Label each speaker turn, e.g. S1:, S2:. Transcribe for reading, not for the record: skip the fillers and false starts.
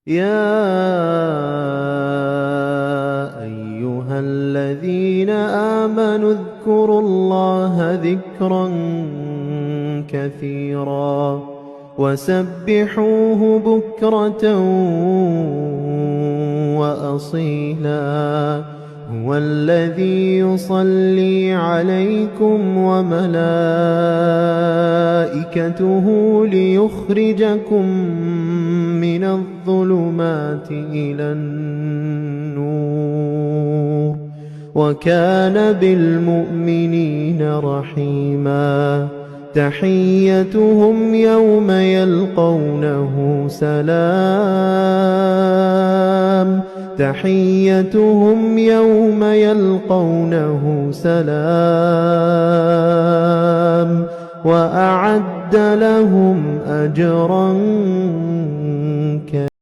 S1: يَا أَيُّهَا الَّذِينَ آمَنُوا اذْكُرُوا اللَّهَ ذِكْرًا كَثِيرًا وَسَبِّحُوهُ بُكْرَةً وَأَصِيلًا هُوَ الَّذِي يُصَلِّي عَلَيْكُمْ وَمَلَائِكَتُهُ لِيُخْرِجَكُم مِّنَ الظُّلُمَاتِ إِلَى النُّورِ وَكَانَ بِالْمُؤْمِنِينَ رَحِيمًا تَحِيَّتُهُمْ يَوْمَ يَلْقَوْنَهُ سَلَامٌ وَأَعَدَّ لَهُمْ أَجْرًا